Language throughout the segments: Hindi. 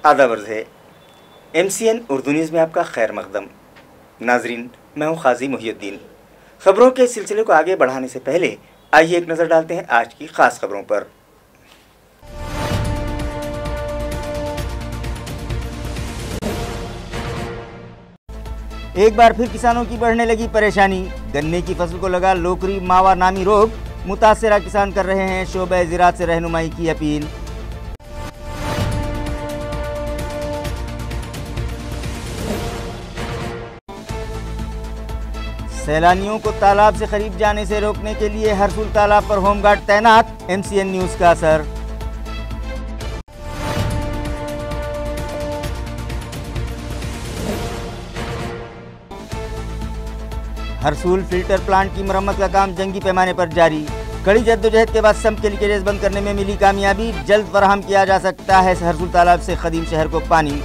आदाब अर्ज़ है। MCN उर्दू न्यूज़ में आपका खैर मकदम। नाजरीन, मैं हूँ काजी मुहियुद्दीन। खबरों के सिलसिले को आगे बढ़ाने से पहले आइए एक नज़र डालते हैं आज की ख़ास खबरों पर। एक बार फिर किसानों की बढ़ने लगी परेशानी। गन्ने की फसल को लगा लोकरी मावा नामी रोग। मुतासरा किसान कर रहे हैं शोबे ज़िराअत से रहनुमाई की अपील। सैलानियों को तालाब से करीब जाने से रोकने के लिए हरसुल तालाब पर होमगार्ड तैनात। MCN न्यूज़ का असर। हरसुल फिल्टर प्लांट की मरम्मत का काम जंगी पैमाने पर जारी। कड़ी जद्दोजहद के बाद सम्प के लीकेजेस बंद करने में मिली कामयाबी। जल्द फराहम किया जा सकता है हरसुल तालाब से कदीम शहर को पानी।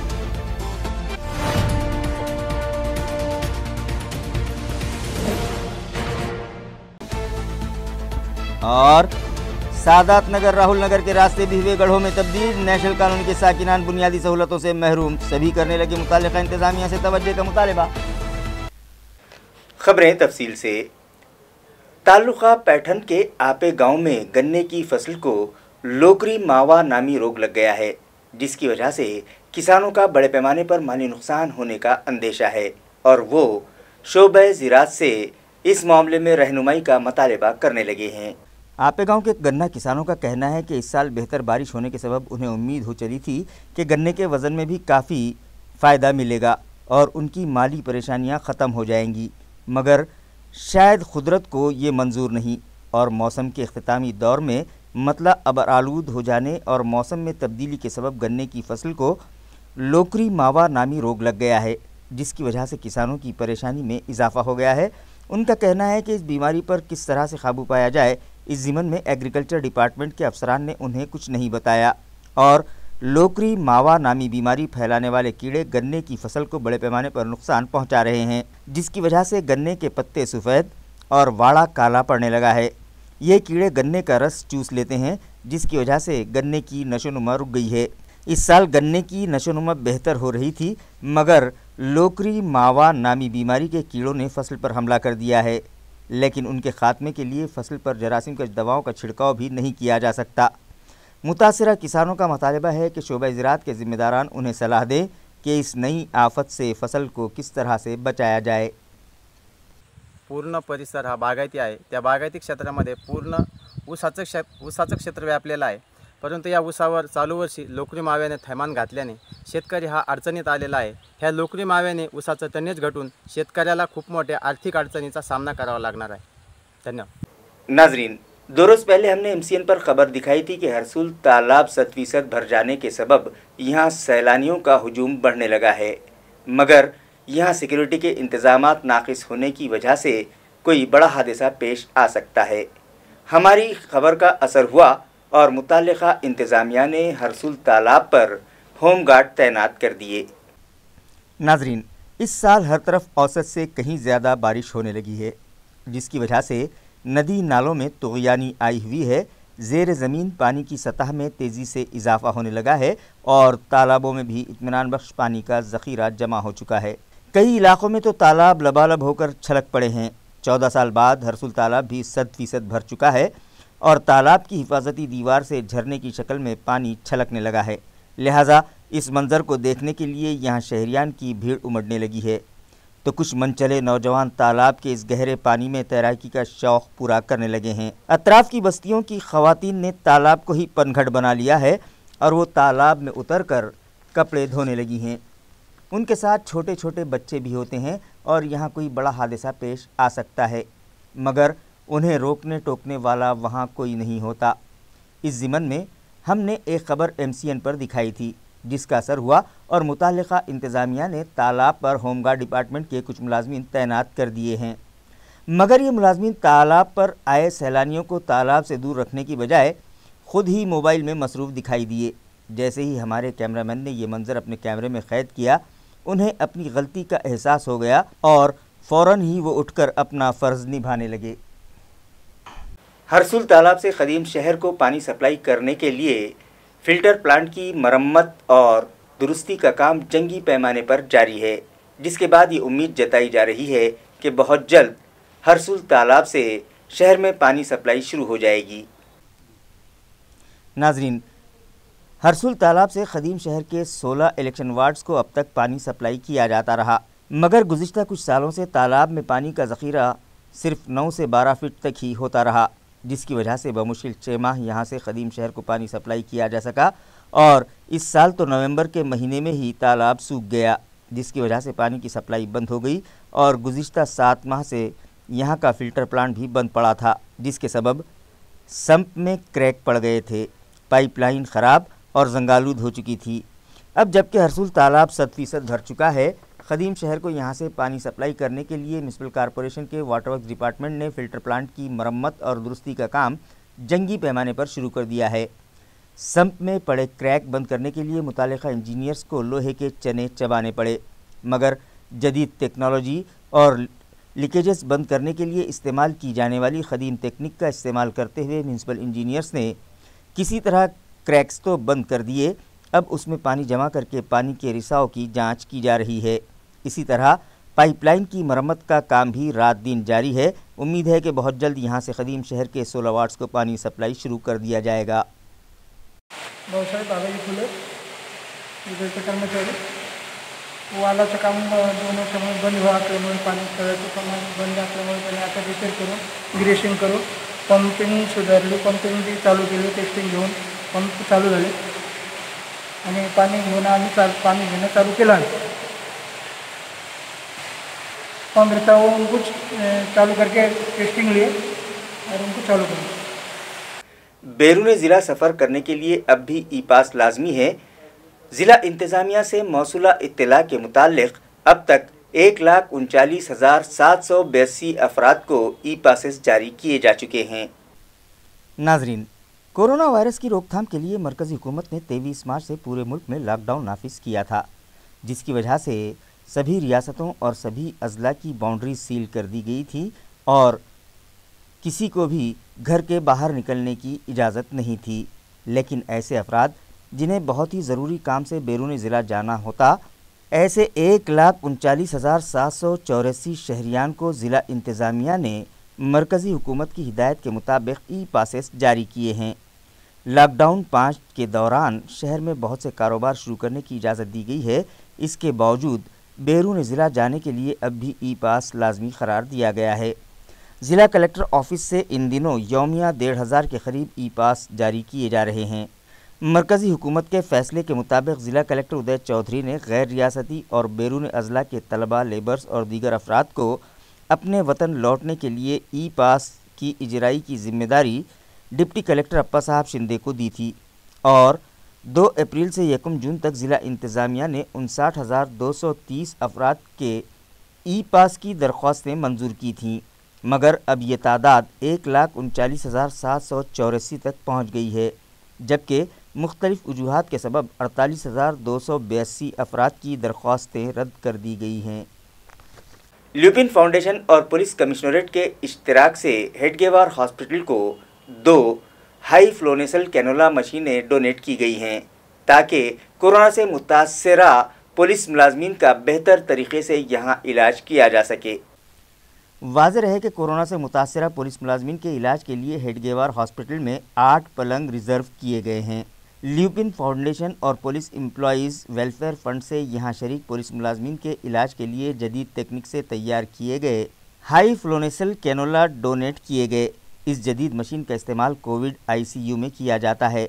और सादात नगर राहुल नगर के रास्ते भी हुए गढ़ों में तब्दील। नेशनल कॉलोनी के साकिनान बुनियादी सहूलतों से महरूम। सभी करने लगे मुताल्लिका इंतजामिया से तवज्जो का मुतालबा। खबरें तफसील से। ताल्लुका पैठन के आपे गांव में गन्ने की फसल को लोकरी मावा नामी रोग लग गया है, जिसकी वजह से किसानों का बड़े पैमाने पर माली नुकसान होने का अंदेशा है और वो शोबे ज़िराअत से इस मामले में रहनुमाई का मुतालबा करने लगे हैं। आपे गांव के गन्ना किसानों का कहना है कि इस साल बेहतर बारिश होने के सबब उन्हें उम्मीद हो चली थी कि गन्ने के वज़न में भी काफ़ी फ़ायदा मिलेगा और उनकी माली परेशानियां ख़त्म हो जाएंगी, मगर शायद कुदरत को ये मंजूर नहीं और मौसम के इख्तितामी दौर में मतला अबर आलूद हो जाने और मौसम में तब्दीली के सबब गन्ने की फसल को लोकरी मावा नामी रोग लग गया है, जिसकी वजह से किसानों की परेशानी में इजाफा हो गया है। उनका कहना है कि इस बीमारी पर किस तरह से काबू पाया जाए, इस ज़िमन में एग्रीकल्चर डिपार्टमेंट के अफसरान ने उन्हें कुछ नहीं बताया और लोकरी मावा नामी बीमारी फैलाने वाले कीड़े गन्ने की फसल को बड़े पैमाने पर नुकसान पहुंचा रहे हैं, जिसकी वजह से गन्ने के पत्ते सफ़ेद और वाड़ा काला पड़ने लगा है। ये कीड़े गन्ने का रस चूस लेते हैं, जिसकी वजह से गन्ने की नशोनुमा रुक गई है। इस साल गन्ने की नशोनुमा बेहतर हो रही थी, मगर लोकरी मावा नामी बीमारी के कीड़ों ने फसल पर हमला कर दिया है, लेकिन उनके खात्मे के लिए फसल पर जरासीम कश दवाओं का छिड़काव भी नहीं किया जा सकता। मुतासरा किसानों का मुतालबा है कि शोबे ज़िराअत के ज़िम्मेदारान उन्हें सलाह दें कि इस नई आफत से फसल को किस तरह से बचाया जाए। पूर्ण परिसर हा बागायती आहे। त्या बागायती क्षेत्रामध्ये पूर्ण ऊसाचं क्षेत्र व्यापलेलं आहे, परंतु या ऊसावर चालू वर्षी लोकरी माव्याने थैमान घातल्याने शेतकरी हा अडचणीत आलेला आहे। ह्या लोकरी माव्याने ऊसाचं टनेज घटून शेतकऱ्याला खूप मोठ्या आर्थिक अडचणीचा सामना करावा लागणार आहे। धन्यवाद। नाजरीन, 2 रोज़ पहले हमने MCN पर खबर दिखाई थी कि हरसुल तालाब 100% भर जाने के सबब यहाँ सैलानियों का हुजूम बढ़ने लगा है, मगर यहाँ सिक्योरिटी के इंतज़ामात नाक़िस होने की वजह से कोई बड़ा हादसा पेश आ सकता है। हमारी खबर का असर हुआ और मुताल्लिका इंतज़ामिया ने हरसुल तालाब पर होमगार्ड तैनात कर दिए। नाजरीन, इस साल हर तरफ औसत से कहीं ज़्यादा बारिश होने लगी है, जिसकी वजह से नदी नालों में तुग़यानी आई हुई है। ज़ेर ज़मीन पानी की सतह में तेज़ी से इजाफ़ा होने लगा है और तालाबों में भी इत्मीनान बख्श पानी का ज़ख़ीरा जमा हो चुका है। कई इलाक़ों में तो तालाब लबालब होकर छलक पड़े हैं। 14 साल बाद हरसुल तालाब भी 100% भर चुका है और तालाब की हिफाजती दीवार से झरने की शक्ल में पानी छलकने लगा है। लिहाजा इस मंज़र को देखने के लिए यहाँ शहरियान की भीड़ उमड़ने लगी है, तो कुछ मनचले नौजवान तालाब के इस गहरे पानी में तैराकी का शौक़ पूरा करने लगे हैं। अतराफ़ की बस्तियों की ख़वातीन ने तालाब को ही पनघट बना लिया है और वो तालाब में उतरकर कपड़े धोने लगी हैं। उनके साथ छोटे छोटे बच्चे भी होते हैं और यहाँ कोई बड़ा हादसा पेश आ सकता है, मगर उन्हें रोकने टोकने वाला वहाँ कोई नहीं होता। इस ज़िमन में हमने एक ख़बर MCN पर दिखाई थी, जिसका असर हुआ और मुताल्लिका इंतज़ामिया ने तालाब पर होमगार्ड डिपार्टमेंट के कुछ मुलाज़मीन तैनात कर दिए हैं, मगर ये मुलाज़मीन तालाब पर आए सैलानियों को तालाब से दूर रखने की बजाय ख़ुद ही मोबाइल में मसरूफ़ दिखाई दिए। जैसे ही हमारे कैमरामैन ने ये मंज़र अपने कैमरे में क़ैद किया, उन्हें अपनी गलती का एहसास हो गया और फ़ौरन ही वो उठकर अपना फ़र्ज़ निभाने लगे। हरसुल तालाब से कदीम शहर को पानी सप्लाई करने के लिए फ़िल्टर प्लांट की मरम्मत और दुरुस्ती का काम जंगी पैमाने पर जारी है, जिसके बाद ये उम्मीद जताई जा रही है कि बहुत जल्द हरसुल तालाब से शहर में पानी सप्लाई शुरू हो जाएगी। नाजरीन, हरसुल तालाब से ख़दीम शहर के 16 इलेक्शन वार्ड्स को अब तक पानी सप्लाई किया जाता रहा, मगर गुज़िश्ता कुछ सालों से तालाब में पानी का ज़ख़ीरा सिर्फ 9 से 12 फीट तक ही होता रहा, जिसकी वजह से बमुश्किल 6 माह यहाँ से ख़दीम शहर को पानी सप्लाई किया जा सका। और इस साल तो नवंबर के महीने में ही तालाब सूख गया, जिसकी वजह से पानी की सप्लाई बंद हो गई और गुज़िश्ता 7 माह से यहाँ का फ़िल्टर प्लांट भी बंद पड़ा था, जिसके सबब सम्प में क्रैक पड़ गए थे, पाइपलाइन ख़राब और जंगालूद हो चुकी थी। अब जबकि हरसुल तालाब 100% भर चुका है, ख़दीम शहर को यहाँ से पानी सप्लाई करने के लिए म्युनिसिपल कॉरपोरेशन के वाटर वर्क्स डिपार्टमेंट ने फ़िल्टर प्लांट की मरम्मत और दुरुस्ती का काम जंगी पैमाने पर शुरू कर दिया है। सम्प में पड़े क्रैक बंद करने के लिए मुतालिका इंजीनियर्स को लोहे के चने चबाने पड़े, मगर जदीद टेक्नोलॉजी और लीकेजेस बंद करने के लिए इस्तेमाल की जाने वाली ख़दीम टेक्निक का इस्तेमाल करते हुए म्युनिसिपल इंजीनियर्स ने किसी तरह क्रैक्स तो बंद कर दिए। अब उसमें पानी जमा करके पानी के रिसाव की जांच की जा रही है। इसी तरह पाइपलाइन की मरम्मत का काम भी रात दिन जारी है। उम्मीद है कि बहुत जल्द यहां से ख़दीम शहर के 16 वार्ड्स को पानी सप्लाई शुरू कर दिया जाएगा। बहुत सारे दादाजी फुले इधरचे कर्मचारी वालाचं काम 2 वर्षांमध्ये बंद असल्यामुळे पाणी तळ्याचं प्रमाण बंद असल्यामुळे त्यांनी आता रिपेअर करून ग्रेशिंग करून पंपिंग सुधारली, पंपिंग बी चालू केली, टेस्टिंग घेऊन पंप चालू झाले आणि पाणी घेऊन आम्ही पाणी घेणं चालू केलं आहे। पंप रहता वो उनको चालू करके टेस्टिंग लिए और उनको चालू करें। बैरून ज़िला सफ़र करने के लिए अब भी ई पास लाजमी है। ज़िला इंतज़ामिया से मौसूला इत्तला के मुतालिक अब तक 1,39,782 अफराद को ई पासेस जारी किए जा चुके हैं। नाजरीन, कोरोना वायरस की रोकथाम के लिए मरकज़ी हुकूमत ने 23 मार्च से पूरे मुल्क में लॉकडाउन नाफिज किया था, जिसकी वजह से सभी रियासतों और सभी अजला की बाउंड्री सील कर दी गई थी और किसी को भी घर के बाहर निकलने की इजाज़त नहीं थी। लेकिन ऐसे अफराद जिन्हें बहुत ही ज़रूरी काम से बैरून ज़िला जाना होता, ऐसे 1,39,784 शहरियान को ज़िला इंतज़ामिया ने मरकज़ी हुकूमत की हिदायत के मुताबिक ई पासेस जारी किए हैं। लॉकडाउन 5 के दौरान शहर में बहुत से कारोबार शुरू करने की इजाज़त दी गई है। इसके बावजूद बैरून ज़िला जाने के लिए अब भी ई पास लाजमी करार दिया गया है। ज़िला कलेक्टर ऑफिस से इन दिनों यौमिया 1,500 के करीब ई पास जारी किए जा रहे हैं। मरकज़ी हुकूमत के फ़ैसले के मुताबिक ज़िला कलेक्टर उदय चौधरी ने गैर रियासती और बैरून अजला के तलबा, लेबर्स और दीगर अफराद को अपने वतन लौटने के लिए ई पास की इजराई की ज़िम्मेदारी डिप्टी कलेक्टर अप्पा साहब शिंदे को दी थी और 2 अप्रैल से 1 जून तक ज़िला इंतज़ामिया ने 59,230 अफराद के ई पास की दरख्वास्तें मंजूर की थीं, मगर अब ये तादाद 1,39,784 तक पहुँच गई है, जबकि मुख्तलिफ वजूहात के सबब 48,282 अफराद की दरख्वास्तें रद्द कर दी गई हैं। ल्यूपिन फाउंडेशन और पुलिस कमिश्नरेट के इश्तराक से हेडगेवार हॉस्पिटल को 2 हाई फ्लोनेसल कैनोला मशीनें डोनेट की गई हैं, ताकि कोरोना से मुतासरा पुलिस मुलाजमीन का बेहतर तरीके से यहाँ इलाज किया जा सके। वाज़ेह है कि कोरोना से मुतासरा पुलिस मुलाजमीन के इलाज के लिए हेडगेवार हॉस्पिटल में 8 पलंग रिज़र्व किए गए हैं। ल्यूपिन फाउंडेशन और पुलिस एम्प्लॉयज़ वेलफेयर फ़ंड से यहाँ शरीक पुलिस मुलाजमीन के इलाज के लिए जदीद तकनीक से तैयार किए गए हाई फ्लोनेसल कैनोला डोनेट किए गए। इस जदीद मशीन का इस्तेमाल कोविड ICU में किया जाता है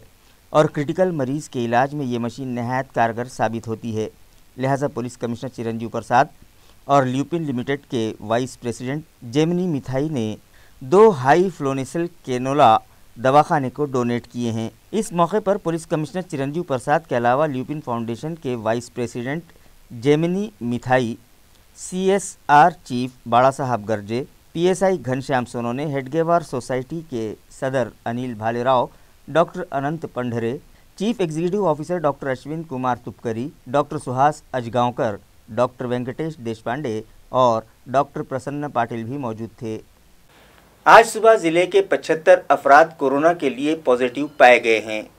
और क्रिटिकल मरीज़ के इलाज में ये मशीन नहायत कारगर साबित होती है। लिहाजा पुलिस कमिश्नर चिरंजीव प्रसाद और ल्यूपिन लिमिटेड के वाइस प्रेसिडेंट जेमिनी मिथाई ने 2 हाई फ्लोनेसल कैनोला दवाखाने को डोनेट किए हैं। इस मौके पर पुलिस कमिश्नर चिरंजीव प्रसाद के अलावा ल्यूपिन फाउंडेशन के vice president Jemini Mithai, CSR chief Bada Saheb Garje, PSI Ghanshyam Sonone, Hedgewar society के सदर Anil Bhalerao, doctor Anant Pandhare, chief executive officer doctor Ashwin Kumar Tupkari, doctor Suhas Ajgaonkar, doctor Venkatesh Deshpande और डॉक्टर प्रसन्न पाटिल भी मौजूद थे। आज सुबह ज़िले के 75 अफराद कोरोना के लिए पॉजिटिव पाए गए हैं,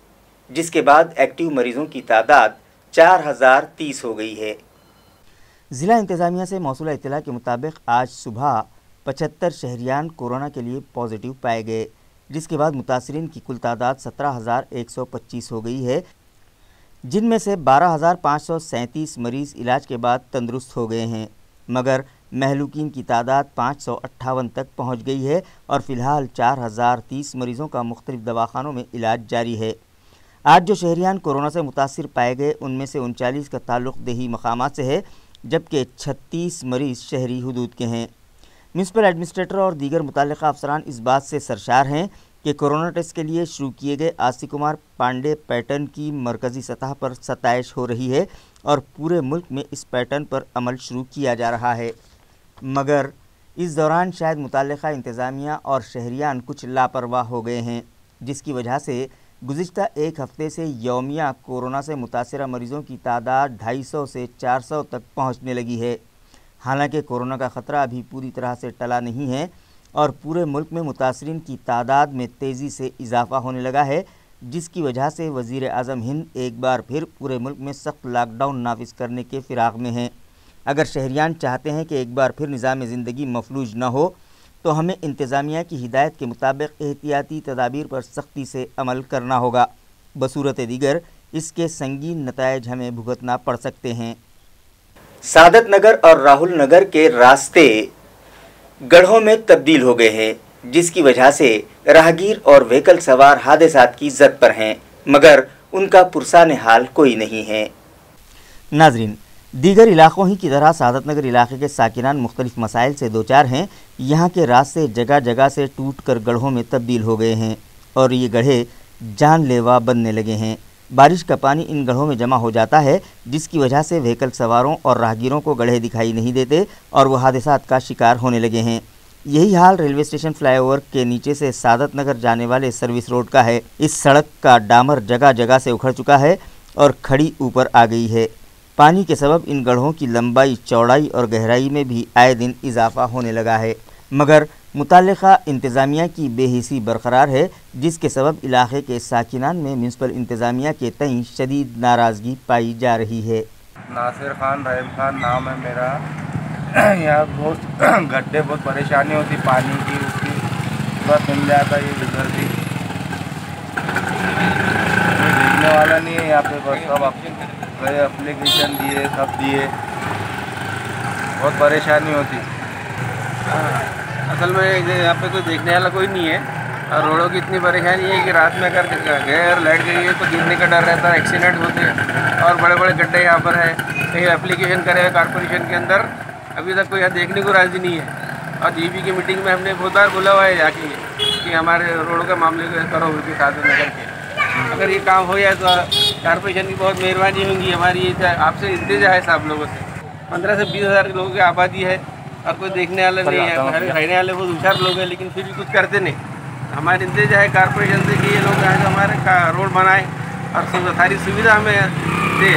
जिसके बाद एक्टिव मरीजों की तादाद 4030 हो गई है। ज़िला इंतज़ामिया से मौसूला इत्तला के मुताबिक आज सुबह 75 शहरियान कोरोना के लिए पॉजिटिव पाए गए, जिसके बाद मुतासरीन की कुल तादाद 17,125 हो गई है, जिनमें से 12,537 मरीज़ इलाज के बाद तंदुरुस्त हो गए हैं, मगर महलूकीन की तादाद 558 तक पहुंच गई है और फ़िलहाल 4,030 मरीज़ों का मुख्तलिफ दवाखानों में इलाज जारी है। आज जो शहरियान कोरोना से मुतासिर पाए गए उनमें से 39 का ताल्लुक़ देही मकामात से है, जबकि 36 मरीज़ शहरी हुदूद के हैं। म्यूनसिपल एडमिनिस्ट्रेटर और दीगर मुतल्लिक़ा अफसरान इस बात से सरशार हैं कि कोरोना टेस्ट के लिए शुरू किए गए आस्तिक कुमार पांडे पैटर्न की मरकज़ी सतह पर सताइश हो रही है और पूरे मुल्क में इस पैटर्न पर अमल शुरू किया जा रहा है, मगर इस दौरान शायद मुतल्लिक़ा इंतज़ामिया और शहरियान कुछ लापरवाह हो गए हैं, जिसकी वजह से गुज़िश्ता एक हफ़्ते से यौमिया कोरोना से मुतासिरा मरीज़ों की तादाद 250 से 400 तक पहुँचने लगी है। हालांकि कोरोना का ख़तरा अभी पूरी तरह से टला नहीं है और पूरे मुल्क में मुतासरीन की तादाद में तेज़ी से इजाफ़ा होने लगा है, जिसकी वजह से वज़ीर आज़म हिंद एक बार फिर पूरे मुल्क में सख्त लॉकडाउन नाफिज करने के फ़िराक़ में हैं। अगर शहरियान चाहते हैं कि एक बार फिर निज़ाम ज़िंदगी मफलूज न हो तो हमें इंतज़ामिया की हिदायत के मुताबिक एहतियाती तदाबीर पर सख्ती से अमल करना होगा, बसूरत दीगर इसके संगीन नतायज हमें भुगतना पड़ सकते हैं। सादत नगर और राहुल नगर के रास्ते गढ़ों में तब्दील हो गए हैं, जिसकी वजह से राहगीर और व्हीकल सवार हादसात की जद पर हैं, मगर उनका पुरसान हाल कोई नहीं है। नाज़रीन, दीगर इलाक़ों ही की तरह सादत नगर इलाक़े के साकिनान मुख्तलिफ मसाइल से दो चार हैं। यहाँ के रास्ते जगह जगह से टूट कर गढ़ों में तब्दील हो गए हैं और ये गढ़े जानलेवा बनने लगे हैं। बारिश का पानी इन गढ़ों में जमा हो जाता है, जिसकी वजह से व्हीकल सवारों और राहगीरों को गड्ढे दिखाई नहीं देते और वो हादसात का शिकार होने लगे हैं। यही हाल रेलवे स्टेशन फ्लाईओवर के नीचे से सादत नगर जाने वाले सर्विस रोड का है। इस सड़क का डामर जगह जगह से उखड़ चुका है और खड़ी ऊपर आ गई है। पानी के सबब इन गढ़ों की लंबाई, चौड़ाई और गहराई में भी आए दिन इजाफा होने लगा है, मगर मुताल्लिक़ा इंतज़ामिया की बेहिसी बरकरार है, जिसके सबब इलाक़े के साकिनान में म्यूनसिपल इंतज़ामिया के तईं शदीद नाराज़गी पाई जा रही है। नासिर खान, रहीम खान नाम है मेरा। यहाँ बहुत गड्ढे, बहुत परेशानी होती पानी की, उसकी बस मिल जाता ये इधर भी देखने वाला नहीं है यहाँ पे, बस सब गए एप्लीकेशन दिए, सब दिए, बहुत परेशानी होती। असल में यहाँ पे कोई देखने वाला कोई नहीं है और रोडों की इतनी परेशानी है कि रात में अगर गए और लाइट गई है तो गिरने का डर रहता है, एक्सीडेंट होते हैं और बड़े बड़े गड्ढे यहाँ पर है। कहीं एप्लीकेशन करे हैं कॉर्पोरेशन के अंदर, अभी तक कोई यहाँ देखने को राजी नहीं है और जीबी की मीटिंग में हमने बहुत बार बोला हुआ है जाके कि हमारे रोडों के मामले को करो उनके साथ नगर के। अगर ये काम हो जाए तो कॉर्पोरेशन की बहुत मेहरबानी होगी। हमारी आपसे इंतजा है सब लोगों से। 15 से 20 हज़ार लोगों की आबादी है और कोई देखने वाला नहीं है। रहने वाले बहुत होशियार लोग हैं, लेकिन फिर भी कुछ करते नहीं। हमारी इंतजा है कॉर्पोरेशन से कि ये लोग आए हमारे रोड बनाए और सारी सुविधा हमें दे,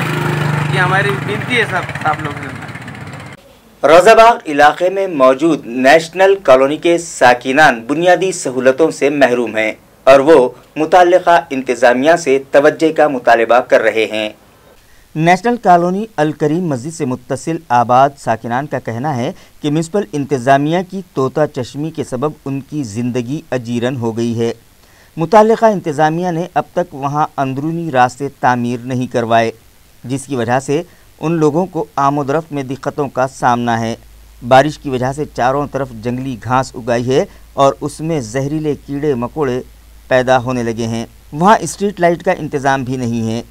ये हमारी विनती है सब आप लोगों से। रोज़ाबाग इलाके में मौजूद नेशनल कॉलोनी के साकिनान बुनियादी सहूलतों से महरूम हैं और वो मुताल्लिक़ा इंतज़ामिया से तवज्जो का मुतालबा कर रहे हैं। नेशनल कॉलोनी अल करीम मस्जिद से मुत्तसिल आबाद साकिनान का कहना है कि म्यूनसिपल इंतज़ामिया की तोता चश्मी के सबब उनकी ज़िंदगी अजीरन हो गई है। मुताल्लिक़ा इंतज़ामिया ने अब तक वहां अंदरूनी रास्ते तामीर नहीं करवाए, जिसकी वजह से उन लोगों को आमोदरफ्त में दिक्कतों का सामना है। बारिश की वजह से चारों तरफ जंगली घास उगाई है और उसमें जहरीले कीड़े मकोड़े पैदा होने लगे हैं। वहाँ स्ट्रीट लाइट का इंतज़ाम भी नहीं है।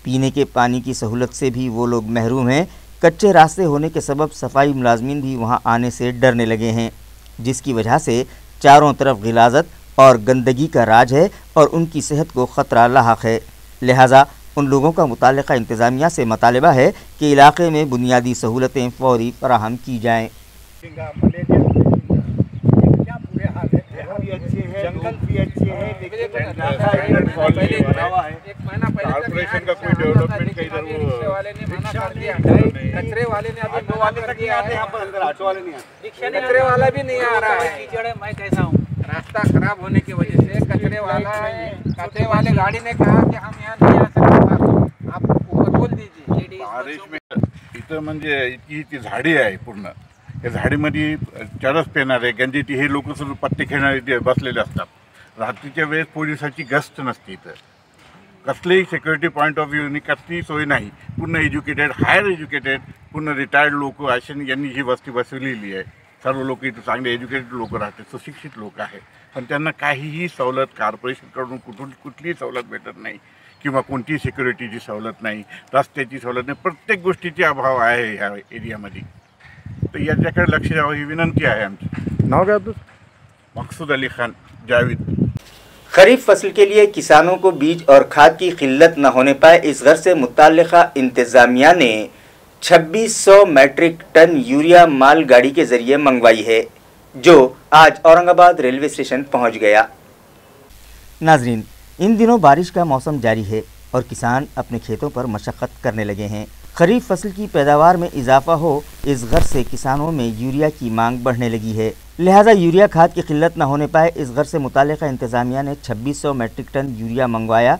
पीने के पानी की सहूलत से भी वो लोग महरूम हैं। कच्चे रास्ते होने के सबब सफाई मुलाजमीन भी वहाँ आने से डरने लगे हैं, जिसकी वजह से चारों तरफ गिलाज़त और गंदगी का राज है और उनकी सेहत को ख़तरा लाहक है। लिहाजा उन लोगों का मुताल्लिक़ा इंतज़ामिया से मुतालबा है कि इलाक़े में बुनियादी सहूलतें फ़ौरी फराहम की जाएँ। जंगल भी अच्छे हैं, लेकिन कॉर्पोरेशन का कोई डेवलपमेंट का इधर वो कचरे वाले ने अभी दो वाले तक नहीं आते यहाँ पर, अंदर ऑटो वाले नहीं आते, कचरे वाला भी नहीं आ रहा है। कीचड़ है, मैं कैसा हूँ। रास्ता खराब होने की वजह से कचरे वाले गाड़ी ने कहा कि हम यहाँ नहीं आ सकते, आप ऊपर बोल बारिश में इथं म्हणजे इतकी ती झाडी आहे पूर्ण, या झाडीमध्ये चरस पेणारे गंजीटी हे लोक सुद्धा पत्ते खेळणारे बसलेले असतात. रात्रीच्या वेळेस पोलिसाची गस्त नसते इथं, कसलेही सिक्युरिटी पॉईंट ऑफ व्ह्यूनी कसलीही सोय नाही. पूर्ण एज्युकेटेड, हायर एज्युकेटेड, पूर्ण रिटायर्ड लोक असे यांनी ही वस्ती बसवलेली आहे. सर्व लोक इथं चांगले एज्युकेटेड लोक राहते, सुशिक्षित लोक आहेत, पण त्यांना काहीही सवलत कॉर्पोरेशनकडून कुठलीही सवलत भेटत नाही किंवा कोणतीही सिक्युरिटीची सवलत नाही, रस्त्याची सवलत नाही. प्रत्येक गोष्टीची अभाव आहे ह्या एरियामध्ये. तर याच्याकडे लक्ष द्यावं ही विनंती आहे आमची. नाव काय आपलं? मकसूद अली खान जावेद. खरीफ फसल के लिए किसानों को बीज और खाद की किल्लत न होने पाए, इस गर्ज से मुताल्लिका इंतजामिया ने 2600 मैट्रिक टन यूरिया माल गाड़ी के जरिए मंगवाई है, जो आज औरंगाबाद रेलवे स्टेशन पहुंच गया। नाजरीन, इन दिनों बारिश का मौसम जारी है और किसान अपने खेतों पर मशक्क़त करने लगे हैं। खरीफ फसल की पैदावार में इजाफा हो, इस गर्ज से किसानों में यूरिया की मांग बढ़ने लगी है। लिहाजा यूरिया खाद की किल्लत न होने पाए, इस गर्ज से मुताल्लिका इंतजामिया ने 2600 मैट्रिक टन यूरिया मंगवाया,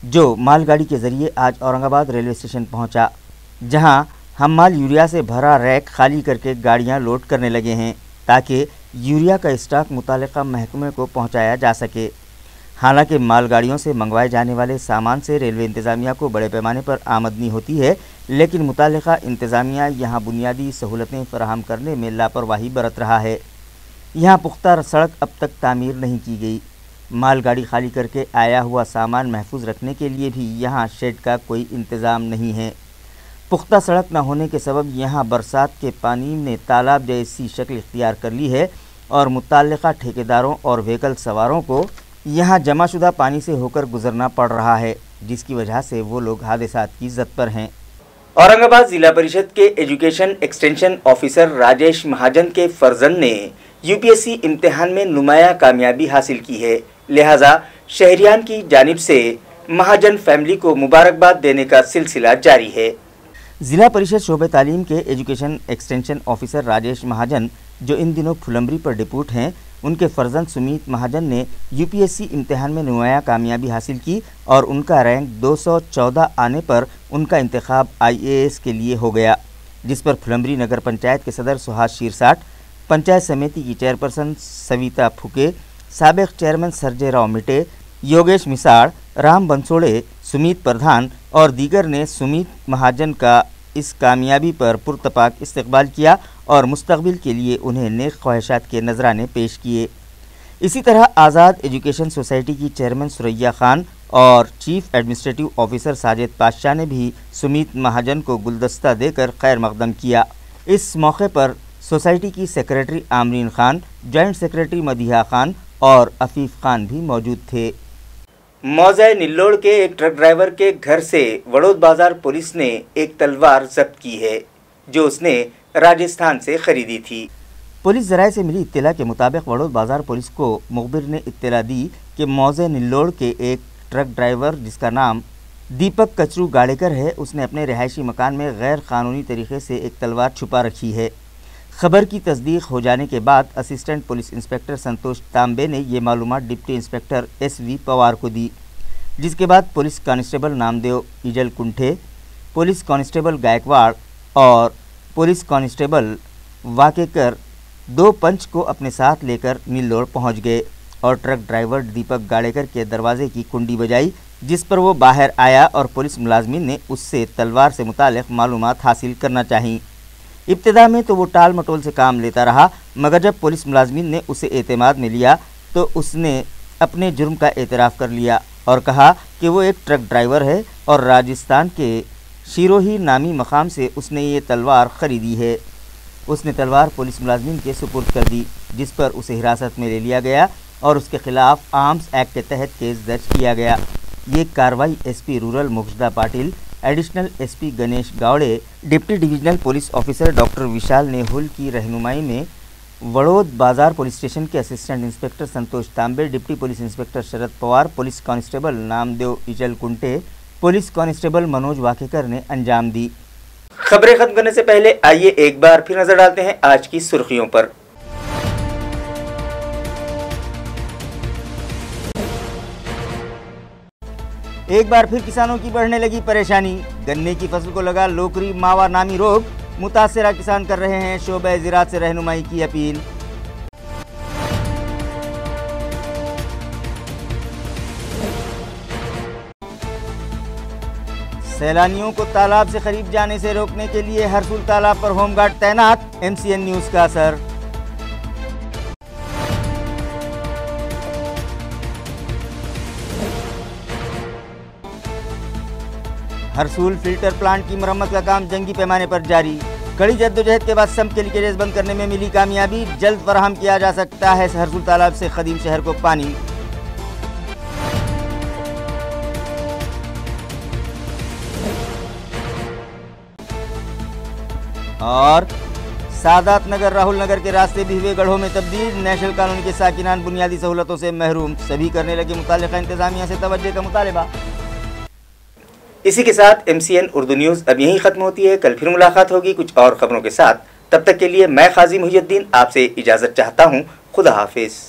जो मालगाड़ी के ज़रिए आज औरंगाबाद रेलवे स्टेशन पहुंचा, जहां हम्माल यूरिया से भरा रैक खाली करके गाड़ियां लोड करने लगे हैं ताकि यूरिया का स्टॉक मुताल्लिका महकमे को पहुंचाया जा सके। हालांकि मालगाड़ियों से मंगवाए जाने वाले सामान से रेलवे इंतज़ामिया को बड़े पैमाने पर आमदनी होती है, लेकिन मुताल्लिका इंतज़ामिया यहाँ बुनियादी सहूलतें फराहम करने में लापरवाही बरत रहा है। यहाँ पुख्ता सड़क अब तक तामीर नहीं की गई। मालगाड़ी खाली करके आया हुआ सामान महफूज रखने के लिए भी यहाँ शेड का कोई इंतज़ाम नहीं है। पुख्ता सड़क न होने के सबब यहाँ बरसात के पानी ने तालाब जैसी शक्ल इख्तियार कर ली है और मुताल्लिका ठेकेदारों और व्हीकल सवारों को यहाँ जमाशुदा पानी से होकर गुजरना पड़ रहा है, जिसकी वजह से वो लोग हादसात की जद पर हैं। औरंगाबाद जिला परिषद के एजुकेशन एक्सटेंशन ऑफिसर राजेश महाजन के फर्जंद ने यूपीएससी इम्तिहान में नुमाया कामयाबी हासिल की है, लिहाजा शहरियान की जानिब से महाजन फैमिली को मुबारकबाद देने का सिलसिला जारी है। जिला परिषद शोबे तालीम के एजुकेशन एक्सटेंशन ऑफिसर राजेश महाजन, जो इन दिनों फुलंबरी पर डिप्यूट हैं, उनके फर्जंद सुमीत महाजन ने यूपीएससी इम्तिहान में नुमाया कामयाबी हासिल की और उनका रैंक 214 आने पर उनका इंतखाब आईएएस के लिए हो गया, जिस पर फुलंबरी नगर पंचायत के सदर सुहास शीरसाट, पंचायत समिति की चेयरपर्सन सविता फुके, साबिक चेयरमैन सरजे राव मिटे, योगेश मिसाड़, राम बंसोड़े, सुमीत प्रधान और दीगर ने सुमीत महाजन का इस कामयाबी पर पुरतपाक इस्तकबाल किया और मुस्तकबिल के लिए उन्हें नेक ख्वाहिशात के नजराने पेश किए। इसी तरह आज़ाद एजुकेशन सोसाइटी की चेयरमैन सुरैया खान और चीफ एडमिनिस्ट्रेटिव ऑफिसर साजिद पातशाह ने भी सुमीत महाजन को गुलदस्ता देकर खैर मकदम किया। इस मौके पर सोसाइटी की secretary Amreen Khan, joint secretary Madiha Khan और अफीफ खान भी मौजूद थे। मौज़े निल्लोड़ के एक ट्रक ड्राइवर के घर से वड़ोद बाजार पुलिस ने एक तलवार जब्त की है, जो उसने राजस्थान से खरीदी थी। पुलिस ज़राए से मिली इत्तला के मुताबिक वड़ोद बाजार पुलिस को मुखबिर ने इत्तला दी कि मौज़े निल्लोड़ के एक ट्रक ड्राइवर जिसका नाम दीपक कचरू गाड़ेकर है, उसने अपने रिहायशी मकान में गैर कानूनी तरीके से एक तलवार छुपा रखी है। खबर की तस्दीक हो जाने के बाद असिस्टेंट पुलिस इंस्पेक्टर संतोष तांबे ने ये मालूमात डिप्टी इंस्पेक्टर SV पवार को दी, जिसके बाद police constable Namdev Ijal Kunthe, police constable Gaikwad और पुलिस कांस्टेबल वाकेकर 2 पंच को अपने साथ लेकर निल्लोड़ पहुंच गए और ट्रक ड्राइवर दीपक गाड़ेकर के दरवाजे की कुंडी बजाई, जिस पर वो बाहर आया और पुलिस मुलाजमीन ने उससे तलवार से मुतालिक मालूमात हासिल करना चाही। इब्तिदा में तो वो टाल मटोल से काम लेता रहा, मगर जब पुलिस मुलाजमीन ने उसे एतमाद में लिया तो उसने अपने जुर्म का एतराफ़ कर लिया और कहा कि वो एक ट्रक ड्राइवर है और राजस्थान के शिरोही नामी मकाम से उसने ये तलवार ख़रीदी है। उसने तलवार पुलिस मुलाजमीन के सुपुर्द कर दी, जिस पर उसे हिरासत में ले लिया गया और उसके खिलाफ आर्म्स एक्ट के तहत केस दर्ज किया गया। ये कार्रवाई SP rural Murtaza Patil, additional SP Ganesh Gawde, deputy divisional police officer doctor Vishal Nehul की रहनुमाई में वड़ोद बाजार पुलिस स्टेशन के assistant inspector Santosh Tambe, deputy police inspector Sharad Pawar, police constable Namdev Ijal Kunte, police constable Manoj Wakekar ने अंजाम दी। खबरें खत्म करने से पहले आइए एक बार फिर नजर डालते हैं आज की सुर्खियों पर। एक बार फिर किसानों की बढ़ने लगी परेशानी। गन्ने की फसल को लगा लोकरी मावा नामी रोग। मुतासरा किसान कर रहे हैं शोबे ज़राअत से रहनुमाई की अपील। सैलानियों को तालाब से करीब जाने से रोकने के लिए हरसुल तालाब पर होमगार्ड तैनात। MCN न्यूज़ का असर। हरसुल फिल्टर प्लांट की मरम्मत का काम जंगी पैमाने पर जारी। कड़ी जद्दोजहद के बाद सम्प के लीकेजेस बंद करने में मिली कामयाबी। जल्द फराहम किया जा सकता है हरसुल तालाब से कदीम शहर को पानी। और सादात नगर राहुल नगर के रास्ते भी हुए गढ़ों में तब्दील। नेशनल कॉलोनी के साकिनान बुनियादी सहूलतों से महरूम। सभी करने लगे मुतालिका इंतजामिया से तवज्जो का मुतालबा। इसी के साथ MCN उर्दू न्यूज़ अब यहीं ख़त्म होती है। कल फिर मुलाकात होगी कुछ और खबरों के साथ। तब तक के लिए मैं काजी मुहियुद्दीन आपसे इजाज़त चाहता हूँ। खुदा हाफिज़।